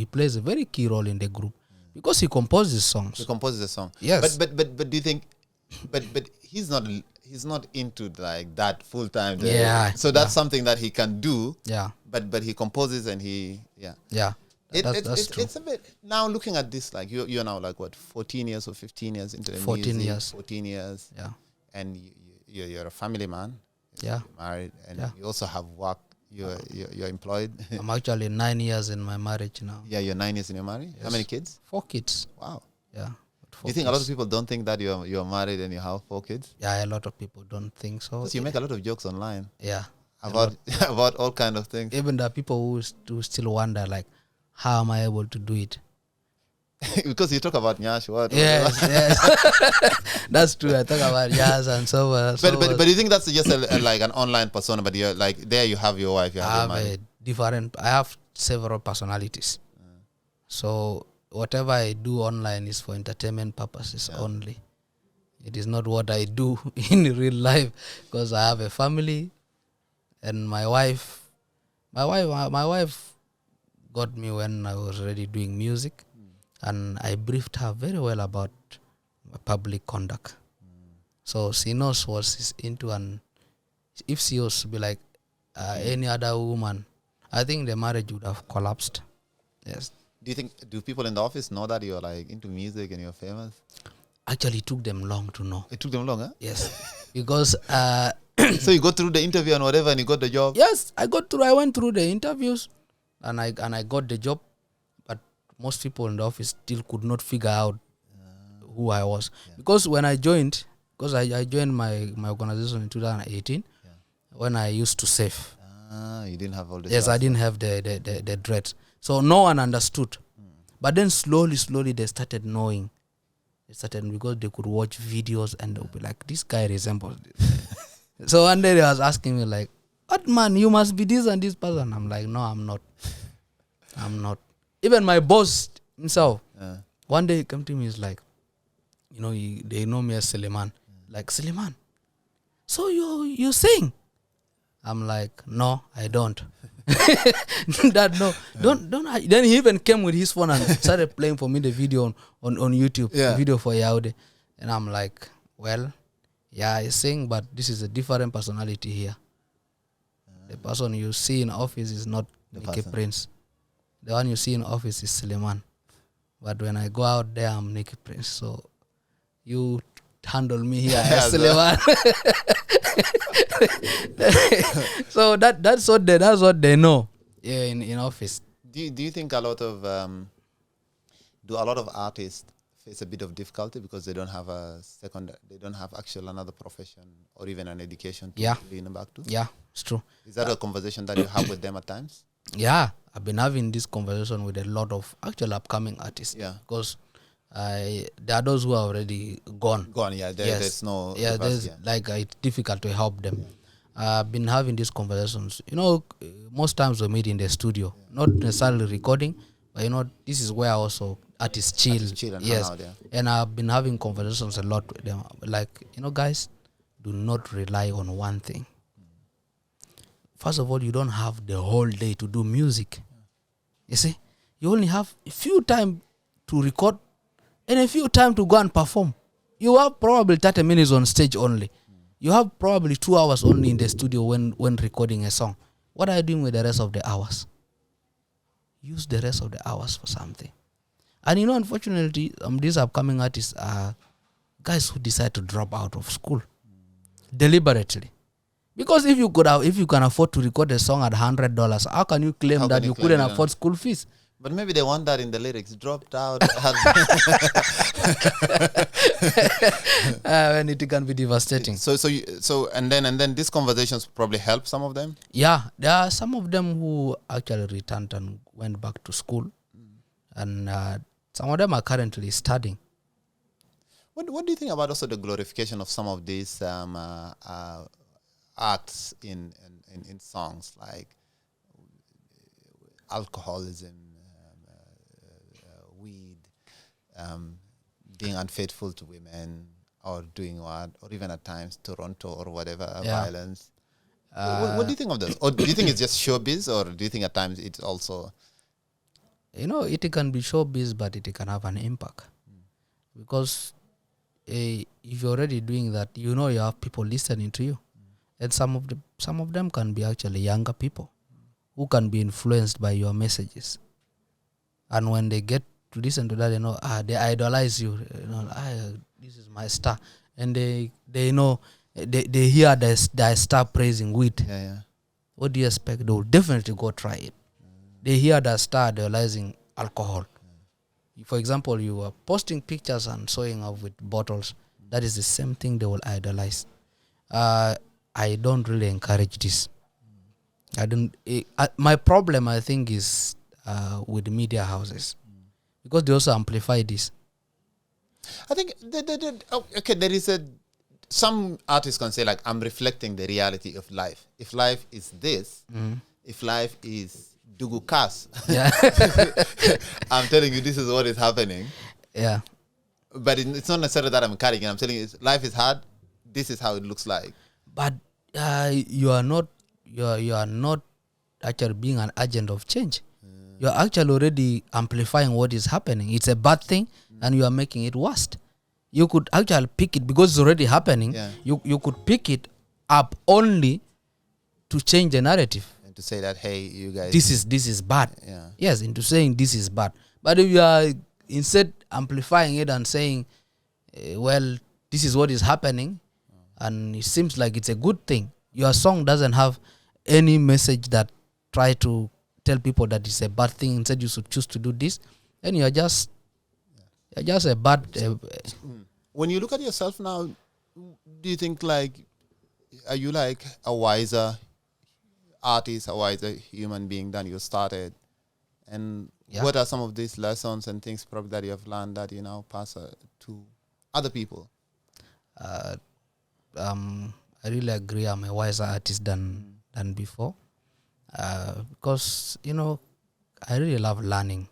plays a very key role in the group because he composes songs. He composes a song. Yes, but do you think? But he's not into like that full time. Yeah. So that's something that he can do. Yeah. But he composes and Yeah. That's true. It's a bit now looking at this, like you're now like what, 14 years or 15 years into the 14 music, years. 14 years. Yeah. And you're a family man. Yeah. You're married, and you also have work. You're employed. I'm actually 9 years in my marriage now. Yeah, you're 9 years in your marriage. Yes. How many kids? 4 kids. Wow. Yeah. Do you think a lot of people don't think that you're married and you have 4 kids? Yeah, a lot of people don't think so. Because you make a lot of jokes online. Yeah. About all kind of things. Even there are people who still wonder, like, how am I able to do it? Because you talk about Nyash, what? Yes. That's true. I talk about Nyash and so on. But you think that's just like an online persona, but you're like, there you have your wife, you have your man. I have several personalities. So whatever I do online is for entertainment purposes only. It is not what I do in real life, because I have a family, and my wife got me when I was already doing music, and I briefed her very well about my public conduct. So she knows what she's into, and if she was to be like any other woman, I think the marriage would have collapsed. Yes. Do people in the office know that you're like into music and you're famous? Actually, it took them long to know. It took them long, huh? Yes. Because so you go through the interview and whatever, and you got the job? Yes, I went through the interviews, and I got the job, but most people in the office still could not figure out who I was. Because when I joined, I joined my organization in 2018, when I used to save. You didn't have all this. Yes, I didn't have the dread. So no one understood. But then slowly they started knowing. They started, because they could watch videos and they'll be like, this guy resembles this. So one day they was asking me like, what man, you must be this and this person. I'm like, no, I'm not. Even my boss himself, one day he came to me, he's like, they know me as Suleiman. Like, Suleiman, so you sing? I'm like, no, I don't. Don't. Then he even came with his phone and started playing for me the video on YouTube, the video for Yaude. And I'm like, well, yeah, I sing, but this is a different personality here. The person you see in office is not Nicky Prince. The one you see in office is Suleiman. But when I go out there, I'm Nicky Prince. So you handle me here as Suleiman. So that's what they know in office. Do you think a lot of artists face a bit of difficulty because they don't have another profession or even an education to lean back to? Yeah, it's true. Is that a conversation that you have with them at times? Yeah, I've been having this conversation with a lot of actual upcoming artists. Yeah, because there are those who are already gone. There's no. Yeah, it's difficult to help them. I've been having these conversations. Most times we meet in the studio, not necessarily recording, but this is where also artists chill. And yes, hang out, and I've been having conversations a lot with them. Like, guys, do not rely on one thing. First of all, you don't have the whole day to do music. You see, you only have a few time to record and a few time to go and perform. You have probably 30 minutes on stage only. You have probably 2 hours only in the studio when recording a song. What are you doing with the rest of the hours? Use the rest of the hours for something. And unfortunately, these upcoming artists are guys who decide to drop out of school deliberately. Because if you can afford to record a song at $100, how can you claim that you couldn't afford school fees? But maybe they want that in the lyrics. Dropped out. And it can be devastating. And then these conversations probably help some of them. Yeah, there are some of them who actually returned and went back to school, and some of them are currently studying. What do you think about also the glorification of some of these acts in songs, like alcoholism, weed, being unfaithful to women, or doing what, or even at times Toronto or whatever, violence. What do you think of those? Or do you think it's just showbiz, or do you think at times it's also... It can be showbiz, but it can have an impact. Because if you're already doing that, you have people listening to you. And some of them can be actually younger people who can be influenced by your messages. And when they get to listen to that, they idolize you. This is my star. And they hear the star praising weed. Yeah. What do you expect? They will definitely go try it. They hear the star idolizing alcohol. For example, you are posting pictures and showing up with bottles. That is the same thing they will idolize. I don't really encourage this. My problem, I think, is with media houses, because they also amplify this. I think there is some artists can say, like, I'm reflecting the reality of life. If life is this, if life is Dugukas, I'm telling you, this is what is happening. Yeah. But it's not necessarily that I'm carrying it. I'm telling you, life is hard. This is how it looks like. But you are not actually being an agent of change. You are actually already amplifying what is happening. It's a bad thing, and you are making it worse. You could actually pick it because it's already happening. Yeah. You could pick it up only to change the narrative. And to say that, hey, you guys, this is bad. Yeah. Yes, into saying this is bad. But if you are instead amplifying it and saying, well, this is what is happening, and it seems like it's a good thing, your song doesn't have any message that try to tell people that it's a bad thing. Instead, you should choose to do this, then you're just a bad. When you look at yourself now, do you think, like, are you like a wiser artist, a wiser human being than you started? And what are some of these lessons and things probably that you have learned that you now pass to other people? I really agree. I'm a wiser artist than before, because I really love learning,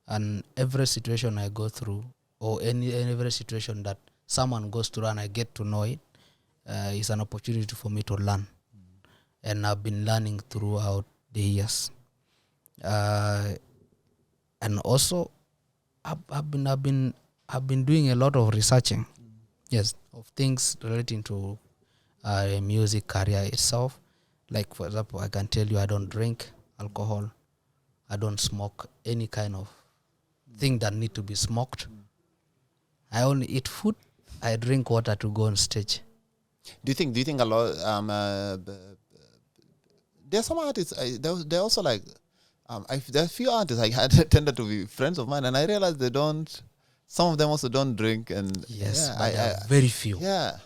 and every situation I go through, or every situation that someone goes through and I get to know it, is an opportunity for me to learn, and I've been learning throughout the years, and also I've been doing a lot of researching, yes, of things relating to music career itself. Like, for example, I can tell you I don't drink alcohol, I don't smoke any kind of thing that need to be smoked. I only eat food, I drink water to go on stage. Do you think a lot? There are some artists. They're also like. There are a few artists I had tended to be friends of mine, and I realized they don't. Some of them also don't drink, and yes, but there are very few. Yeah,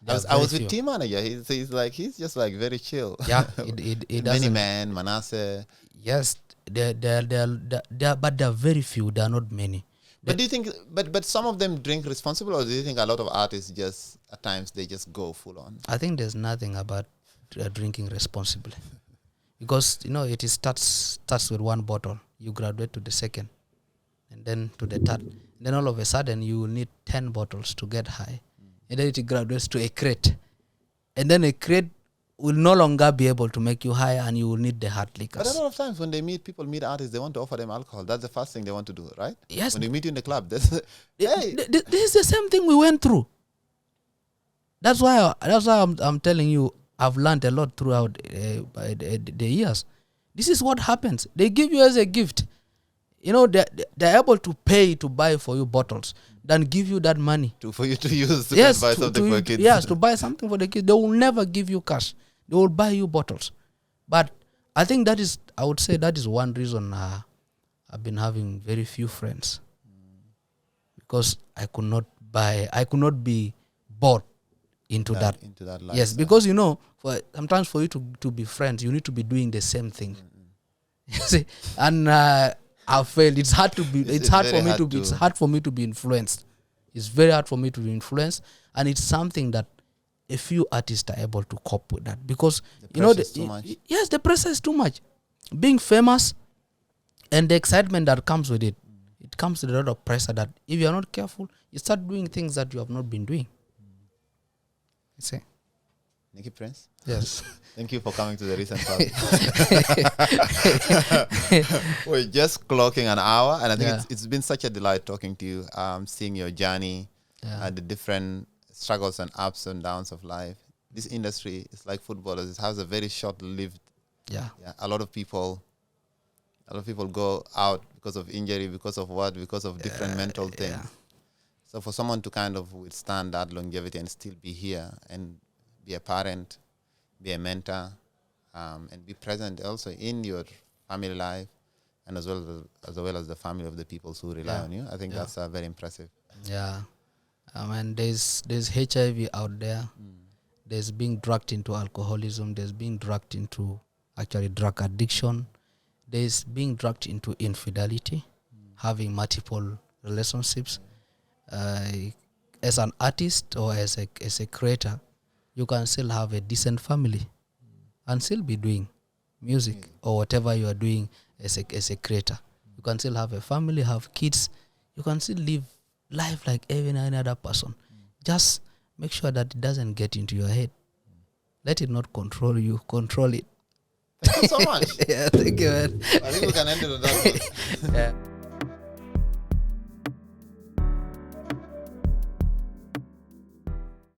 I was with team manager. He's just like very chill. Yeah, it Many man, Manasseh. Yes, there but there are very few. There are not many. But do you think? But some of them drink responsibly, or do you think a lot of artists just at times they just go full on? I think there's nothing about drinking responsibly, because it starts with one bottle. You graduate to the second, and then to the third. Then all of a sudden you will need 10 bottles to get high, and then it graduates to a crate, and then a crate will no longer be able to make you high, and you will need the hard liquors. But a lot of times when people meet artists, they want to offer them alcohol. That's the first thing they want to do, right? Yes. When you meet you in the club, this is the same thing we went through. That's why I'm telling you, I've learned a lot throughout the years. This is what happens. They give you as a gift. They're able to pay to buy for you bottles, than give you that money for you to use to yes, buy something for kids. Yes, to buy something for the kids. They will never give you cash. They will buy you bottles. But I think I would say that is one reason I've been having very few friends. Because I could not be bought into that lifestyle. Yes, because sometimes for you to be friends, you need to be doing the same thing. You see, and I failed. It's hard for me to be influenced. It's very hard for me to be influenced, and it's something that a few artists are able to cope with that, because the pressure is too much. Being famous and the excitement that comes with it, it comes with a lot of pressure that if you're not careful, you start doing things that you have not been doing. You see? Nicky Prince? Yes. Thank you for coming to the recent part. We're just clocking an hour, and I think it's been such a delight talking to you, seeing your journey, the different struggles and ups and downs of life. This industry is like footballers. It has a very short-lived. Yeah. A lot of people go out because of injury, because of different mental things. Yeah. So for someone to kind of withstand that longevity and still be here and be a parent, be a mentor, and be present also in your family life, and as well as the family of the people who rely on you, I think that's very impressive. Yeah. There's HIV out there. There's being drugged into alcoholism. There's being drugged into actually drug addiction. There's being drugged into infidelity, having multiple relationships. As an artist or as a creator, you can still have a decent family and still be doing music or whatever you are doing as a creator. You can still have a family, have kids. You can still live life like any other person. Just make sure that it doesn't get into your head. Let it not control you. Control it. Thank you so much. Yeah, thank you, man. I think we can end it on that. Yeah.